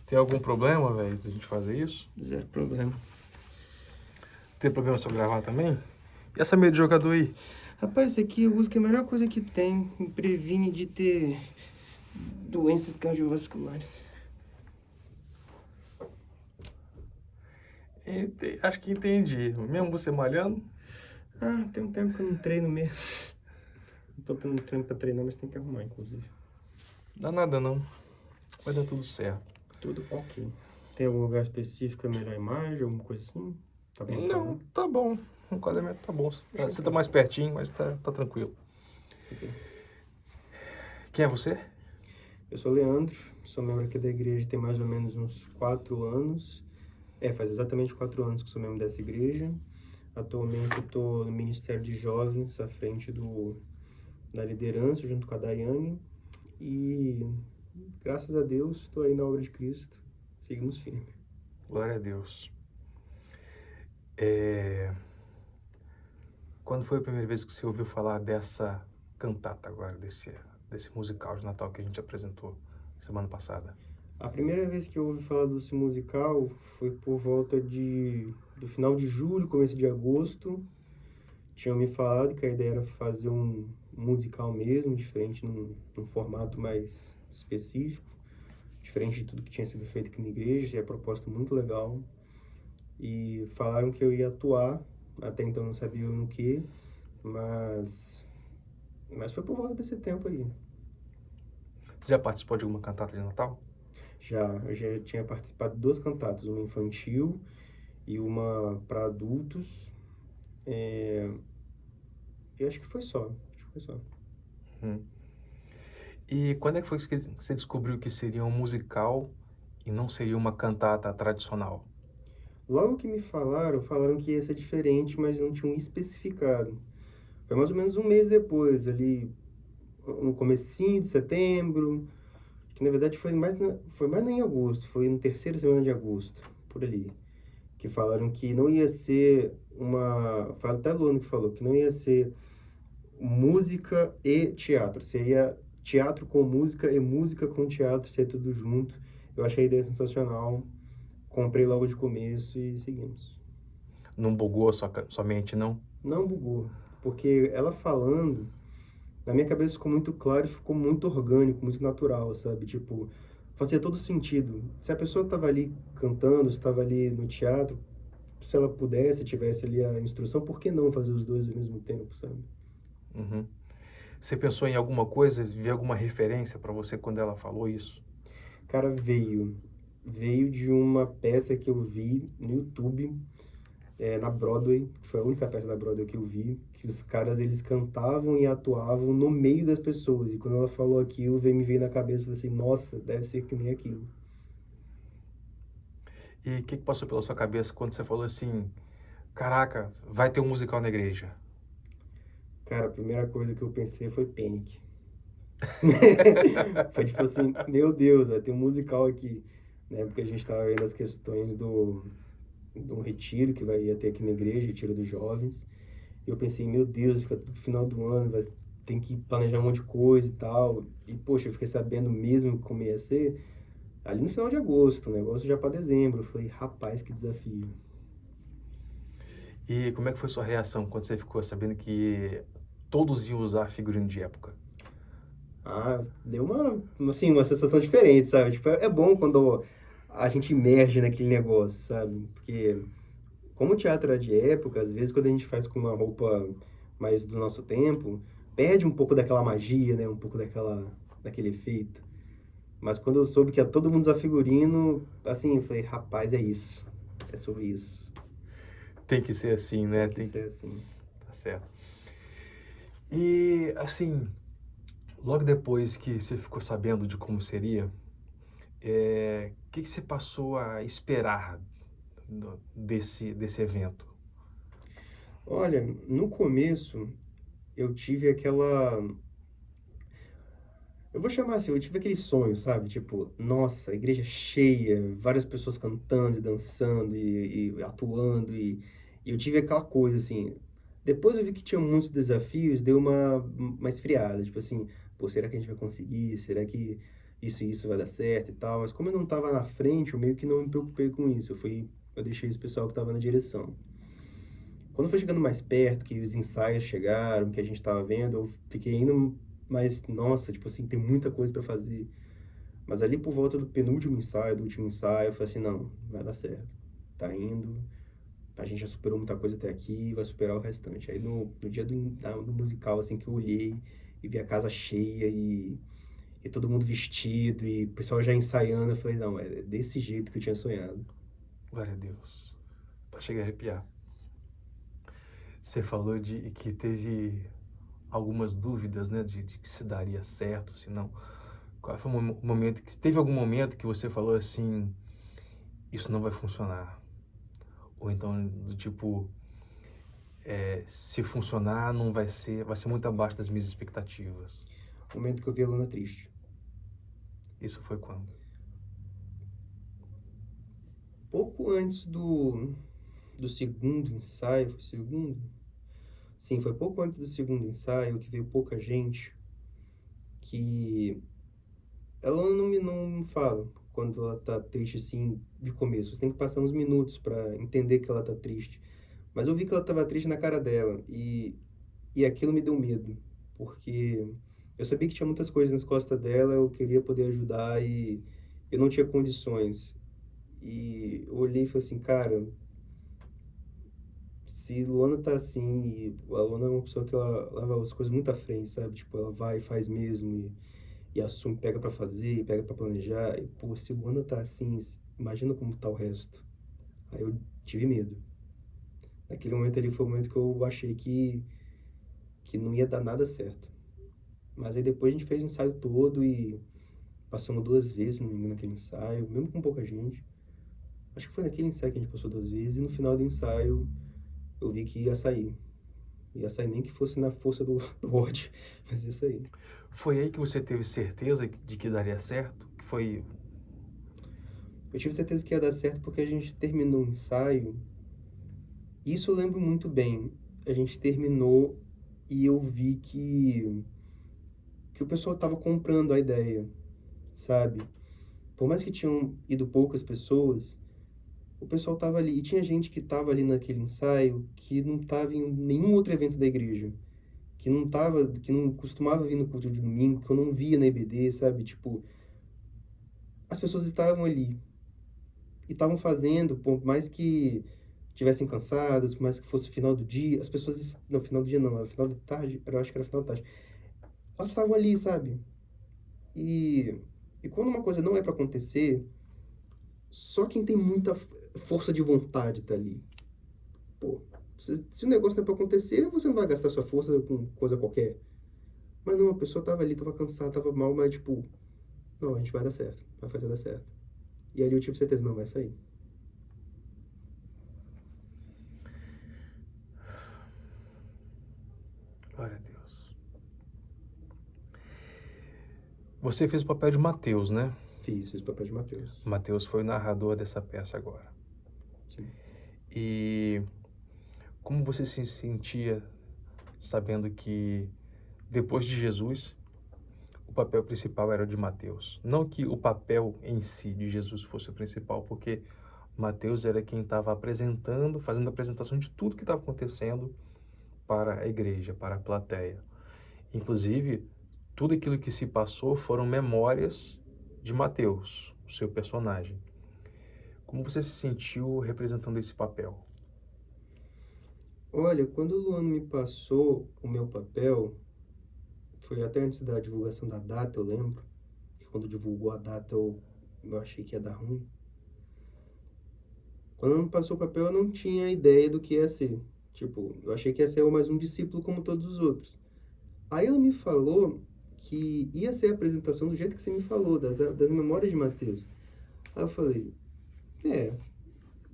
Tem algum problema, velho, de a gente fazer isso? Zero problema. Tem problema se eu gravar também? E essa meia de jogador aí? Rapaz, isso aqui eu uso que é a melhor coisa que tem. Me previne de ter doenças cardiovasculares. Acho que entendi. Mesmo você malhando? Ah, tem um tempo que eu não treino mesmo. Não tô tendo treino pra treinar, mas tem que arrumar, inclusive. Dá nada não. Vai dar tudo certo. Tudo ok. Tem algum lugar específico que é melhor imagem, alguma coisa assim? Tá bom, tá Não, bom? tá bom. O enquadramento tá bom. Deixa Você eu tá ver. mais pertinho, mas tá tranquilo. Ok. Quem é você? Eu sou Leandro, sou membro aqui da igreja tem mais ou menos uns 4 anos. Faz exatamente 4 anos que sou membro dessa igreja. Atualmente eu estou no Ministério de Jovens, à frente da liderança, junto com a Daiane. E, graças a Deus, estou aí na obra de Cristo. Seguimos firme. Glória a Deus. Quando foi a primeira vez que você ouviu falar dessa cantata agora, desse musical de Natal que a gente apresentou semana passada? A primeira vez que eu ouvi falar desse musical foi por volta do final de julho, começo de agosto. Tinham me falado que a ideia era fazer um musical mesmo, diferente, num formato mais específico, diferente de tudo que tinha sido feito aqui na igreja, e a proposta muito legal. E falaram que eu ia atuar, até então eu não sabia no que, mas foi por volta desse tempo aí. Você já participou de alguma cantata de Natal? Eu já tinha participado de 2 cantatas, uma infantil e uma para adultos. E acho que foi só. Hum. E quando é que foi que você descobriu que seria um musical e não seria uma cantata tradicional? Logo que me falaram que ia ser diferente, mas não tinham especificado. Foi mais ou menos um mês depois, ali no comecinho de setembro, que na verdade foi mais em agosto, foi na terceira semana de agosto, por ali, que falaram que não ia ser foi até a Luana que falou, que não ia ser música e teatro, seria teatro com música e música com teatro, ser tudo junto. Eu achei a ideia sensacional, comprei logo de começo e seguimos. Não bugou a sua mente, não? Não bugou, porque ela falando, na minha cabeça ficou muito claro e ficou muito orgânico, muito natural, sabe? Tipo, fazia todo sentido. Se a pessoa estava ali cantando, estava ali no teatro, se ela pudesse, tivesse ali a instrução, por que não fazer os dois ao mesmo tempo, sabe? Uhum. Você pensou em alguma coisa, viu alguma referência para você quando ela falou isso? Cara, veio de uma peça que eu vi no YouTube, na Broadway, que foi a única peça da Broadway que eu vi, que os caras, eles cantavam e atuavam no meio das pessoas. E quando ela falou aquilo, me veio na cabeça, eu falei assim, nossa, deve ser que nem aquilo. E o que passou pela sua cabeça quando você falou assim, caraca, vai ter um musical na igreja? Cara, a primeira coisa que eu pensei foi Panic! Foi tipo assim, meu Deus, vai ter um musical aqui, né? Porque a gente tava vendo as questões do retiro que ia ter aqui na igreja, retiro dos jovens. E eu pensei, meu Deus, fica no final do ano, tem que planejar um monte de coisa e tal. E, poxa, eu fiquei sabendo mesmo como ia ser ali no final de agosto, o negócio já para dezembro. Eu falei, rapaz, que desafio. E como é que foi sua reação quando você ficou sabendo que todos iam usar figurino de época? Ah, deu assim, uma sensação diferente, sabe? Tipo, é bom quando a gente emerge naquele negócio, sabe? Porque, como o teatro era de época, às vezes quando a gente faz com uma roupa mais do nosso tempo, perde um pouco daquela magia, né? Um pouco daquele efeito. Mas quando eu soube que ia todo mundo usar figurino, assim, eu falei, rapaz, é isso. É sobre isso. Tem que ser assim, né? Tem que ser assim. Tá certo. E, assim, logo depois que você ficou sabendo de como seria, o que você passou a esperar desse evento? Olha, no começo, eu tive aquela. Eu vou chamar assim, eu tive aquele sonho, sabe? Tipo, nossa, igreja cheia, várias pessoas cantando e dançando e atuando, e eu tive aquela coisa assim. Depois eu vi que tinha muitos desafios, deu uma esfriada, tipo assim, pô, será que a gente vai conseguir? Será que isso e isso vai dar certo e tal, mas como eu não estava na frente, eu meio que não me preocupei com isso, eu deixei esse pessoal que estava na direção. Quando foi chegando mais perto, que os ensaios chegaram, que a gente estava vendo, eu fiquei indo mais, nossa, tipo assim, tem muita coisa para fazer. Mas ali por volta do penúltimo ensaio, do último ensaio, eu falei assim, não, vai dar certo. Tá indo, a gente já superou muita coisa até aqui, vai superar o restante. Aí no dia do musical, assim, que eu olhei e vi a casa cheia e todo mundo vestido e o pessoal já ensaiando, eu falei, não, é desse jeito que eu tinha sonhado. Glória a Deus. Chega a arrepiar. Você falou de que teve algumas dúvidas, né, de que se daria certo, se não. Qual foi o momento que teve algum momento que você falou assim, isso não vai funcionar? Ou então do tipo, se funcionar não vai ser muito abaixo das minhas expectativas. O momento que eu vi a Luna triste. Isso foi quando? Pouco antes do segundo ensaio, foi o segundo? Sim, foi pouco antes do segundo ensaio, que veio pouca gente, que ela não fala quando ela tá triste assim de começo. Você tem que passar uns minutos para entender que ela tá triste. Mas eu vi que ela tava triste na cara dela e aquilo me deu medo, porque eu sabia que tinha muitas coisas nas costas dela, eu queria poder ajudar e eu não tinha condições. E eu olhei e falei assim, cara, se Luana tá assim, e a Luana é uma pessoa que ela leva as coisas muito à frente, sabe? Tipo, ela vai e faz mesmo, e assume, pega pra fazer, pega pra planejar. E, pô, se Luana tá assim, imagina como tá o resto. Aí eu tive medo. Naquele momento ali foi o momento que eu achei que não ia dar nada certo. Mas aí depois a gente fez o ensaio todo e passamos 2 vezes, se não me engano, naquele ensaio, mesmo com pouca gente. Acho que foi naquele ensaio que a gente passou 2 vezes e no final do ensaio eu vi que ia sair. Ia sair nem que fosse na força do ódio, mas ia sair. Foi aí que você teve certeza de que daria certo? Que foi. Eu tive certeza que ia dar certo porque a gente terminou o ensaio. Isso eu lembro muito bem. A gente terminou e eu vi que o pessoal estava comprando a ideia, sabe? Por mais que tinham ido poucas pessoas, o pessoal estava ali. E tinha gente que estava ali naquele ensaio que não estava em nenhum outro evento da igreja. Que não costumava vir no culto de domingo, que eu não via na EBD, sabe? Tipo, as pessoas estavam ali e estavam fazendo, por mais que tivessem cansadas, por mais que fosse final do dia, as pessoas, não, final do dia não, era final da tarde, eu acho que era final da tarde, elas estavam ali, sabe? E, e quando uma coisa não é para acontecer, só quem tem muita força de vontade tá ali. Pô, se o negócio não é para acontecer, você não vai gastar sua força com coisa qualquer. Mas não, a pessoa tava ali, tava cansada, tava mal, mas tipo, não, a gente vai dar certo, vai fazer dar certo. E ali eu tive certeza, não, vai sair. Glória a Deus. Você fez o papel de Mateus, né? Fiz o papel de Mateus. Mateus foi o narrador dessa peça agora. Sim. E como você se sentia sabendo que depois de Jesus, o papel principal era o de Mateus? Não que o papel em si de Jesus fosse o principal, porque Mateus era quem estava apresentando, fazendo a apresentação de tudo que estava acontecendo para a igreja, para a plateia. Inclusive, tudo aquilo que se passou foram memórias de Mateus, o seu personagem. Como você se sentiu representando esse papel? Olha, quando o Luano me passou o meu papel, foi até antes da divulgação da data, eu lembro, que quando divulgou a data eu achei que ia dar ruim. Quando me passou o papel, eu não tinha ideia do que ia ser. Tipo, eu achei que ia ser mais um discípulo como todos os outros. Aí ela me falou que ia ser a apresentação do jeito que você me falou, das memórias de Mateus. Aí eu falei,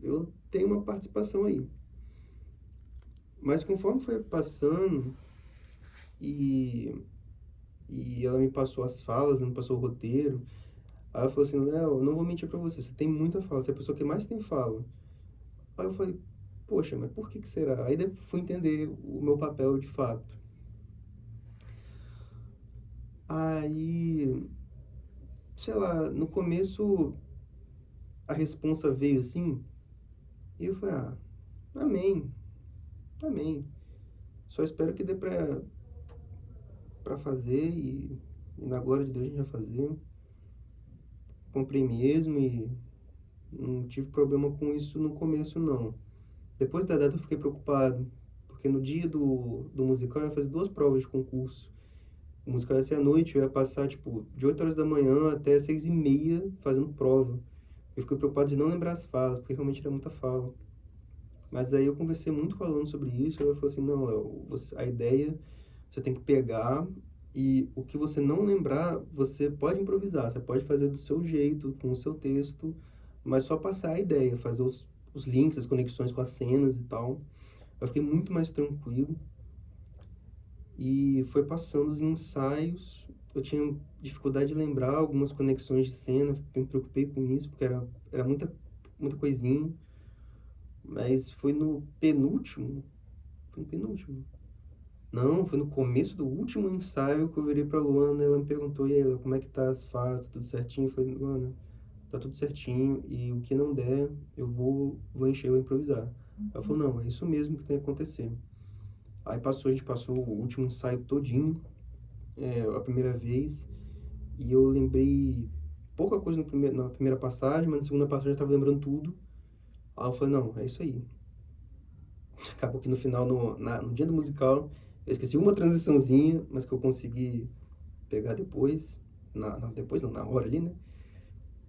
eu tenho uma participação aí. Mas conforme foi passando e, e ela me passou as falas, me passou o roteiro, aí ela falou assim, Léo, eu não vou mentir pra você, você tem muita fala, você é a pessoa que mais tem fala. Aí eu falei, poxa, mas por que será? Aí depois fui entender o meu papel de fato. Aí, sei lá, no começo a responsa veio assim, e eu falei, ah, amém, amém. Só espero que dê pra fazer e na glória de Deus a gente vai fazer. Comprei mesmo e não tive problema com isso no começo, não. Depois da data eu fiquei preocupado, porque no dia do musical eu ia fazer 2 provas de concurso. O musical ia ser à noite, eu ia passar, tipo, de 8 horas da manhã até 6h30 fazendo prova. Eu fiquei preocupado de não lembrar as falas, porque realmente era muita fala. Mas aí eu conversei muito com o aluno sobre isso, e ela falou assim, não, Léo, a ideia você tem que pegar e o que você não lembrar, você pode improvisar, você pode fazer do seu jeito, com o seu texto, mas só passar a ideia, fazer os links, as conexões com as cenas e tal. Eu fiquei muito mais tranquilo e foi passando os ensaios. Eu tinha dificuldade de lembrar algumas conexões de cena, me preocupei com isso, porque era muita coisinha. Mas foi no penúltimo. Não, foi no começo do último ensaio que eu virei pra Luana e ela me perguntou, e aí, Léo, como é que tá as fases, tá tudo certinho? Eu falei, Luana, tá tudo certinho e o que não der, eu vou encher, eu vou improvisar. Ela falou, não, é isso mesmo que tem que acontecer. Aí a gente passou o último ensaio todinho, a primeira vez, e eu lembrei pouca coisa na primeira passagem, mas na segunda passagem eu tava lembrando tudo. Aí eu falei, não, é isso aí. Acabou que no final, no dia do musical, eu esqueci uma transiçãozinha, mas que eu consegui pegar depois, depois não, na hora ali, né?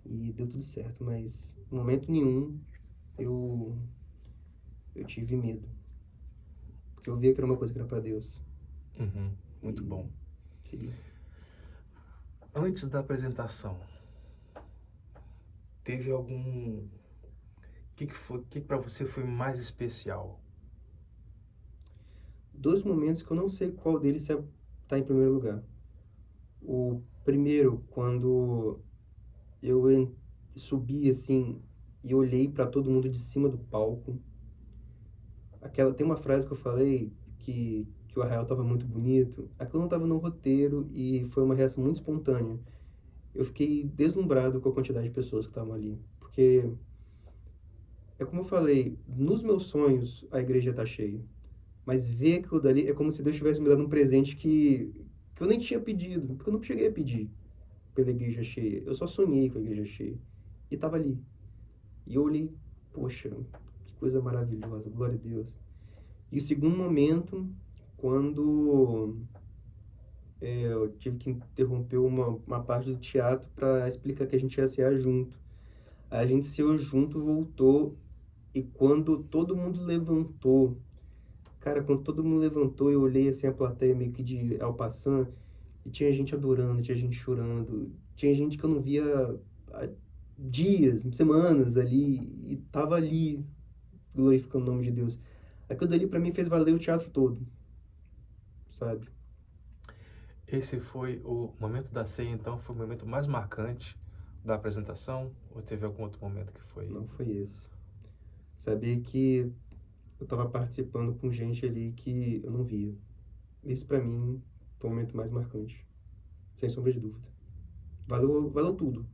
E deu tudo certo, mas em momento nenhum eu, eu tive medo. Porque eu via que era uma coisa que era pra Deus. Uhum, muito E bom. segui. Antes da apresentação, teve algum... O que foi, o que para você foi mais especial? 2 momentos que eu não sei qual deles tá em primeiro lugar. O primeiro, quando subi assim e olhei pra todo mundo de cima do palco. Tem uma frase que eu falei que o arraial tava muito bonito. Aquilo não tava no roteiro e foi uma reação muito espontânea. Eu fiquei deslumbrado com a quantidade de pessoas que estavam ali. Porque, é como eu falei, nos meus sonhos a igreja tá cheia. Mas ver aquilo dali é como se Deus tivesse me dado um presente que eu nem tinha pedido. Porque eu não cheguei a pedir pela igreja cheia. Eu só sonhei com a igreja cheia. E tava ali. E eu olhei, poxa, que coisa maravilhosa, glória a Deus. E o segundo momento, quando eu tive que interromper uma parte do teatro para explicar que a gente ia cear junto. Aí a gente ceou junto, voltou, e quando todo mundo levantou, cara, quando todo mundo levantou, eu olhei assim a plateia meio que de en passant, e tinha gente adorando, tinha gente chorando, tinha gente que eu não via há dias, semanas ali, e tava ali, glorificando o nome de Deus. Aquilo dali pra mim fez valer o teatro todo, sabe? Esse foi o momento da ceia, então, foi o momento mais marcante da apresentação? Ou teve algum outro momento que foi? Não foi esse. Saber que eu tava participando com gente ali que eu não via. Esse pra mim foi o momento mais marcante, sem sombra de dúvida. Valeu tudo.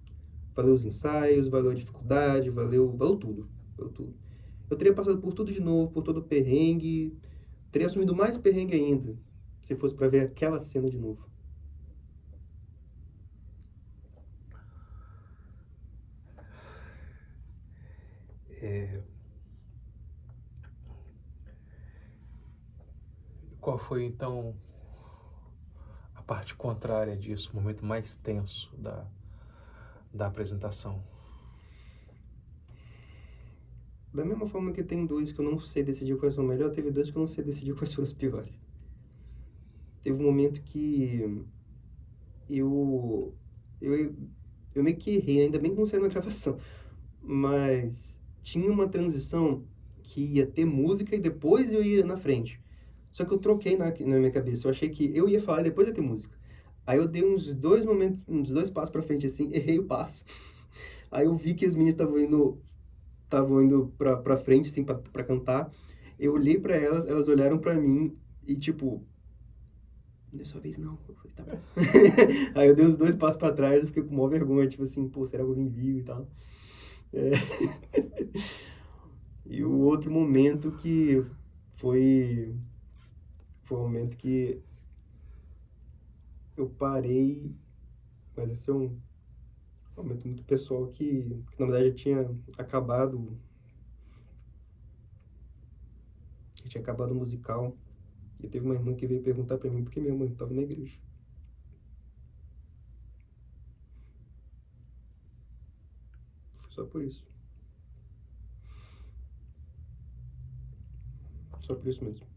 Valeu os ensaios, valeu a dificuldade, valeu tudo. Valeu tudo. Eu teria passado por tudo de novo, por todo o perrengue, teria assumido mais perrengue ainda, se fosse pra ver aquela cena de novo. Qual foi, então, a parte contrária disso, o momento mais tenso da apresentação? Da mesma forma que tem 2 que eu não sei decidir quais são melhor, teve 2 que eu não sei decidir quais foram os piores. Teve um momento que eu, eu, eu meio que errei, ainda bem que não saiu na gravação, mas tinha uma transição que ia ter música e depois eu ia na frente. Só que eu troquei na minha cabeça, eu achei que eu ia falar e depois ia ter música. Aí eu dei uns 2 passos pra frente assim, errei o passo. Aí eu vi que as meninas estavam indo pra frente, assim, pra cantar. Eu olhei pra elas, elas olharam pra mim e, tipo, Dessa vez não. Eu falei, tá bom. Aí eu dei os 2 passos pra trás, eu fiquei com maior vergonha, tipo assim, pô, será que alguém viu e tal? É. E o outro momento que foi, foi um momento que eu parei, mas esse é um momento muito pessoal que na verdade tinha acabado o musical. E teve uma irmã que veio perguntar pra mim por que minha mãe estava na igreja. Foi só por isso. Só por isso mesmo.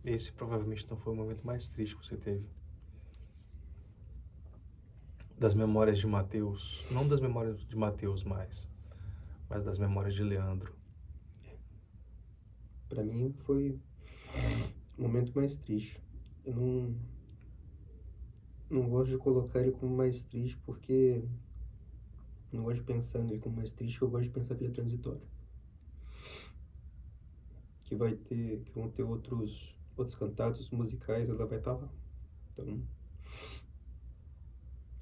Esse provavelmente não foi o momento mais triste que você teve. Das memórias de Mateus, não das memórias de Mateus mais, mas das memórias de Leandro. Pra mim foi o momento mais triste. Eu não gosto de colocar ele como mais triste porque não gosto de pensar nele como mais triste, eu gosto de pensar que ele é transitório. Que vão ter outros cantatos musicais, ela vai estar lá. Então,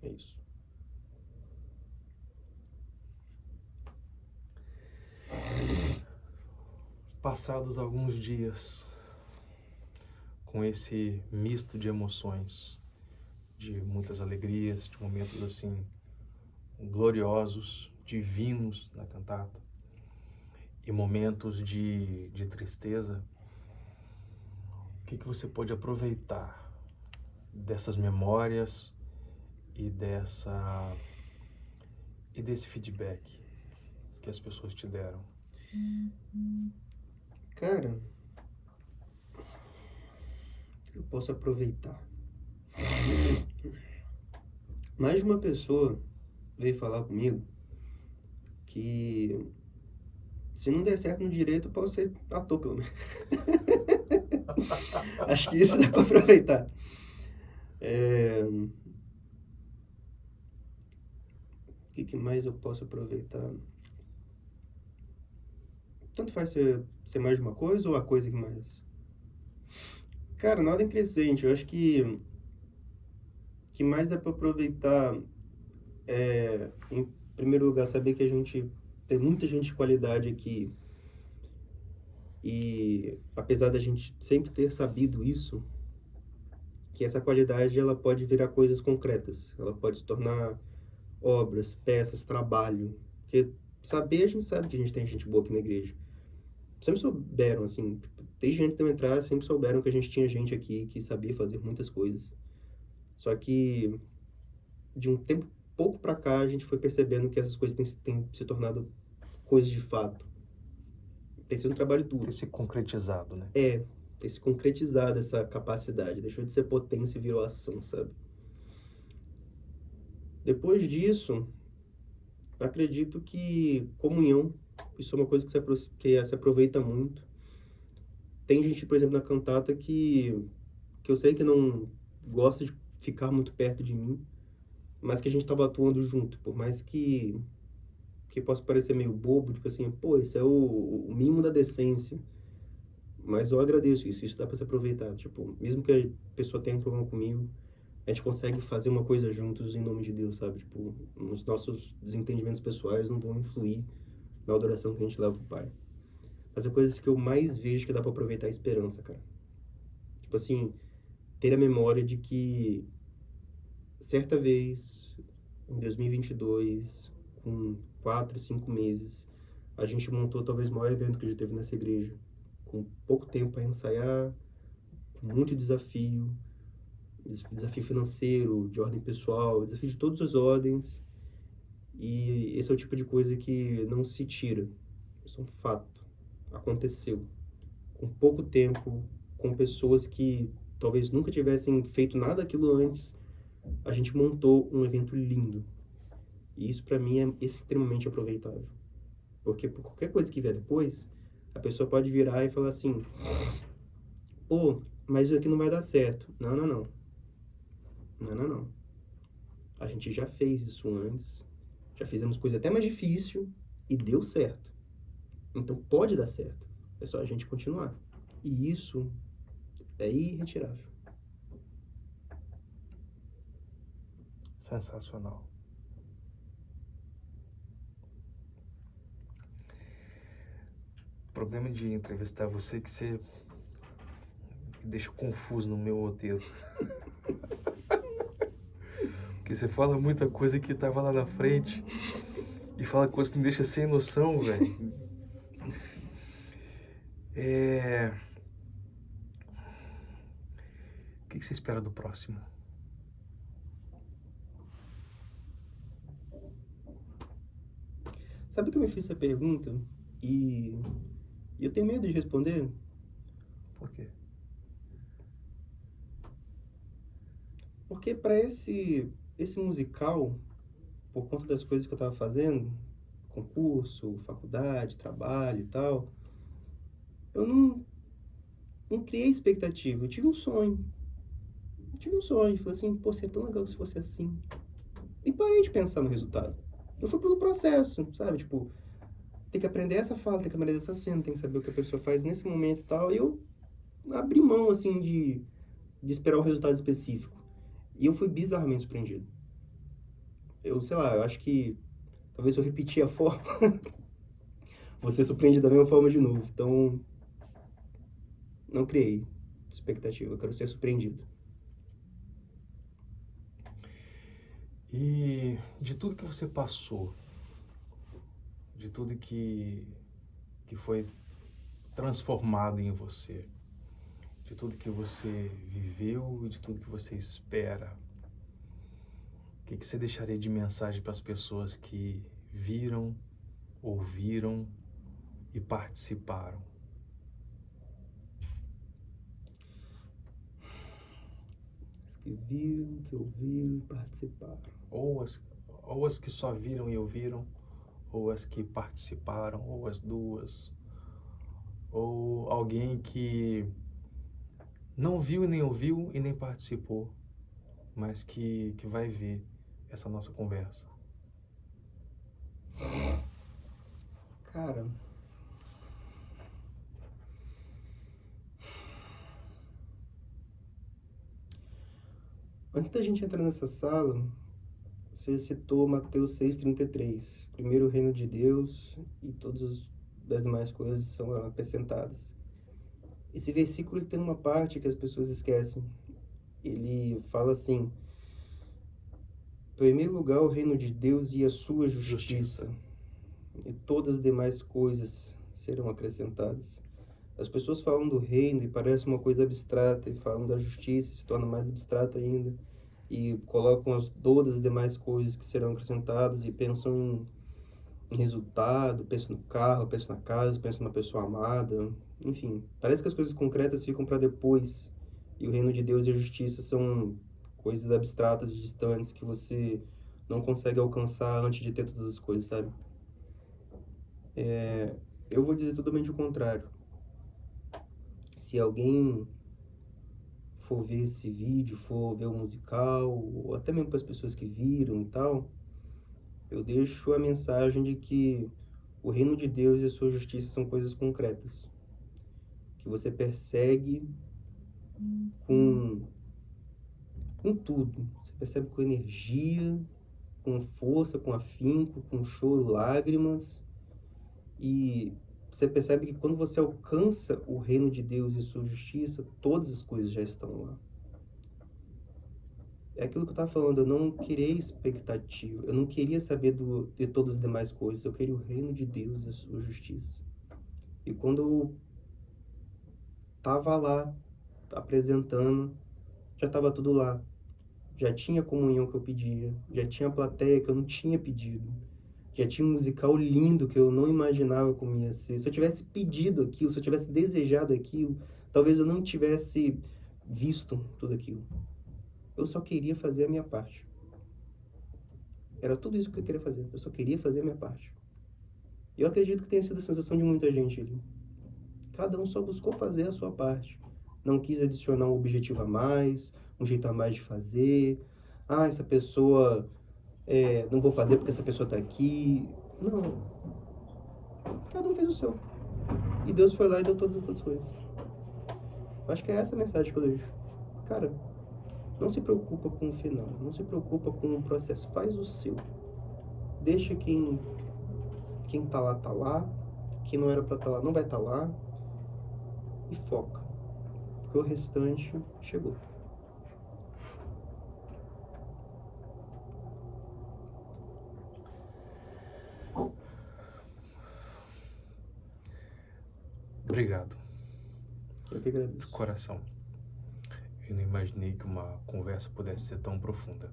é isso. Passados alguns dias com esse misto de emoções, de muitas alegrias, de momentos assim gloriosos, divinos na cantata, e momentos de tristeza, o que você pode aproveitar dessas memórias e desse feedback que as pessoas te deram? Cara, eu posso aproveitar. Mais de uma pessoa veio falar comigo que se não der certo no direito, eu posso ser ator, pelo menos. Acho que isso dá pra aproveitar. O que mais eu posso aproveitar? Tanto faz ser mais de uma coisa ou a coisa que mais? Cara, na ordem crescente, eu acho que mais dá pra aproveitar em primeiro lugar, saber que a gente tem muita gente de qualidade aqui. E apesar da gente sempre ter sabido isso, que essa qualidade ela pode virar coisas concretas. Ela pode se tornar obras, peças, trabalho. Porque saber, a gente sabe que a gente tem gente boa aqui na igreja. Sempre souberam, assim, tipo, desde antes de eu entrar, sempre souberam que a gente tinha gente aqui que sabia fazer muitas coisas. Só que de um tempo pouco pra cá, a gente foi percebendo que essas coisas têm se tornado coisas de fato. Tem sido um trabalho duro. Ter se concretizado, né? Ter se concretizado essa capacidade. Deixou de ser potência e virou ação, sabe? Depois disso, acredito que comunhão, isso é uma coisa que se aproveita muito. Tem gente, por exemplo, na cantata que eu sei que não gosta de ficar muito perto de mim, mas que a gente estava atuando junto, por mais que possa parecer meio bobo, tipo assim, pô, isso é o mínimo da decência. Mas eu agradeço isso dá para se aproveitar. Tipo, mesmo que a pessoa tenha um problema comigo, a gente consegue fazer uma coisa juntos em nome de Deus, sabe? Tipo, os nossos desentendimentos pessoais não vão influir na adoração que a gente leva pro Pai. Mas a coisa que eu mais vejo que dá para aproveitar é a esperança, cara. Tipo assim, ter a memória de que certa vez, em 2022, com 4, 5 meses, a gente montou talvez o maior evento que já teve nessa igreja. Com pouco tempo para ensaiar, com muito desafio financeiro, de ordem pessoal, desafio de todas as ordens. E esse é o tipo de coisa que não se tira. Isso é um fato. Aconteceu. Com pouco tempo, com pessoas que talvez nunca tivessem feito nada daquilo antes, a gente montou um evento lindo. E isso para mim é extremamente aproveitável. Porque por qualquer coisa que vier depois, a pessoa pode virar e falar assim: pô, mas isso aqui não vai dar certo. Não. A gente já fez isso antes, já fizemos coisa até mais difícil e deu certo. Então pode dar certo. É só a gente continuar. E isso é irretirável. Sensacional. O problema de entrevistar você é que você me deixa confuso no meu roteiro. Porque você fala muita coisa que tava lá na frente e fala coisa que me deixa sem noção, velho. O que você espera do próximo? Sabe que eu me fiz essa pergunta e eu tenho medo de responder? Por quê? Porque para esse musical, por conta das coisas que eu estava fazendo, concurso, faculdade, trabalho e tal, eu não criei expectativa. Eu tive um sonho. Falei assim, pô, seria tão legal se fosse assim. E parei de pensar no resultado. Eu fui pelo processo, sabe? Tipo, tem que aprender essa fala, tem que aprender essa cena, tem que saber o que a pessoa faz nesse momento e tal. E eu abri mão, assim, de esperar um resultado específico. E eu fui bizarramente surpreendido. Eu, sei lá, eu acho que talvez se eu repetir a forma, vou ser surpreendido da mesma forma de novo. Então, não criei expectativa, eu quero ser surpreendido. E de tudo que você passou, de tudo que foi transformado em você, de tudo que você viveu e de tudo que você espera, o que você deixaria de mensagem para as pessoas que viram, ouviram e participaram? As que viram, que ouviram e participaram. Ou as que só viram e ouviram, ou as que participaram, ou as duas, ou alguém que não viu e nem ouviu e nem participou, mas que vai ver essa nossa conversa. Cara, antes da gente entrar nessa sala, você citou Mateus 6,33. Primeiro o reino de Deus e todas as demais coisas são acrescentadas. Esse versículo ele tem uma parte que as pessoas esquecem. Ele fala assim: em primeiro lugar o reino de Deus e a sua justiça. E todas as demais coisas serão acrescentadas. As pessoas falam do reino e parece uma coisa abstrata, e falam da justiça e se torna mais abstrata ainda, e colocam todas as demais coisas que serão acrescentadas e pensam em resultado, pensam no carro, pensam na casa, pensam na pessoa amada, enfim. Parece que as coisas concretas ficam para depois, e o reino de Deus e a justiça são coisas abstratas e distantes que você não consegue alcançar antes de ter todas as coisas, sabe? Eu vou dizer totalmente o contrário. Se alguém for ver esse vídeo, for ver o musical, ou até mesmo para as pessoas que viram e tal, eu deixo a mensagem de que o reino de Deus e a sua justiça são coisas concretas, que você persegue com tudo. Você percebe com energia, com força, com afinco, com choro, lágrimas, e você percebe que quando você alcança o reino de Deus e sua justiça, todas as coisas já estão lá. É aquilo que eu estava falando, eu não queria expectativa, eu não queria saber de todas as demais coisas, eu queria o reino de Deus e a sua justiça. E quando eu estava lá, apresentando, já estava tudo lá. Já tinha a comunhão que eu pedia, já tinha a plateia que eu não tinha pedido, já tinha um musical lindo que eu não imaginava como ia ser. Se eu tivesse pedido aquilo, se eu tivesse desejado aquilo, talvez eu não tivesse visto tudo aquilo. Eu só queria fazer a minha parte. Era tudo isso que eu queria fazer. Eu só queria fazer a minha parte. E eu acredito que tenha sido a sensação de muita gente ali. Cada um só buscou fazer a sua parte. Não quis adicionar um objetivo a mais, um jeito a mais de fazer. Ah, essa pessoa... não vou fazer porque essa pessoa está aqui. Não. Cada um fez o seu. E Deus foi lá e deu todas as outras coisas. Eu acho que é essa a mensagem que eu deixo. Cara, não se preocupa com o final, não se preocupa com o processo, faz o seu. Deixa quem tá lá, quem não era pra estar lá não vai estar lá, e foca, porque o restante chegou. Obrigado, Eu que de agradeço. coração. Eu não imaginei que uma conversa pudesse ser tão profunda,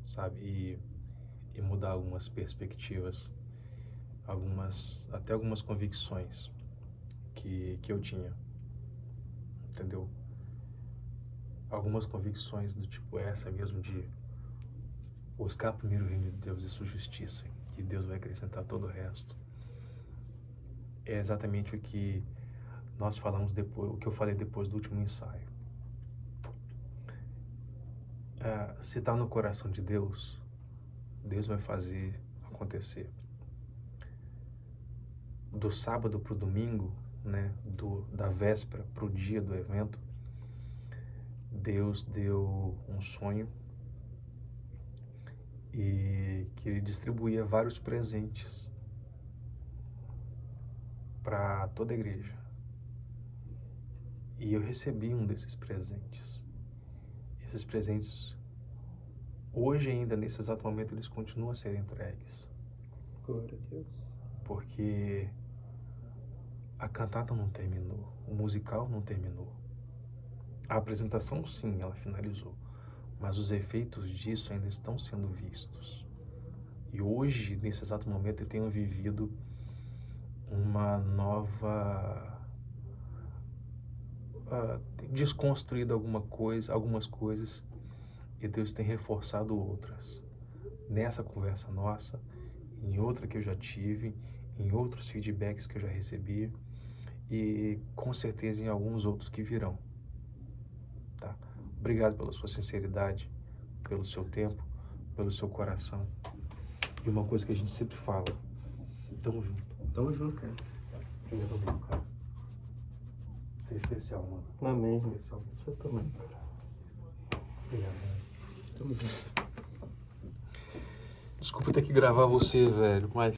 sabe? E mudar algumas perspectivas, até algumas convicções que eu tinha, entendeu? Algumas convicções do tipo essa mesmo de buscar primeiro o reino de Deus e sua justiça, que Deus vai acrescentar todo o resto. É exatamente o que nós falamos depois, o que eu falei depois do último ensaio. Se está no coração de Deus, Deus vai fazer acontecer. Do sábado para o domingo, né, da véspera para o dia do evento, Deus deu um sonho e que ele distribuía vários presentes para toda a igreja. E eu recebi um desses presentes. Esses presentes, hoje ainda, nesse exato momento, eles continuam a ser entregues. Glória a Deus. Porque a cantata não terminou, o musical não terminou. A apresentação, sim, ela finalizou, mas os efeitos disso ainda estão sendo vistos. E hoje, nesse exato momento, eu tenho vivido uma nova... desconstruído algumas coisas, e Deus tem reforçado outras. Nessa conversa nossa, em outra que eu já tive, em outros feedbacks que eu já recebi, e com certeza em alguns outros que virão. Tá? Obrigado pela sua sinceridade, pelo seu tempo, pelo seu coração. E uma coisa que a gente sempre fala: tamo junto. Tamo junto, cara. Obrigado mesmo, cara. Você é especial, mano. Amém. Especial. Eu também. Obrigado, mano. Tamo junto. Desculpa ter que gravar você, velho, mas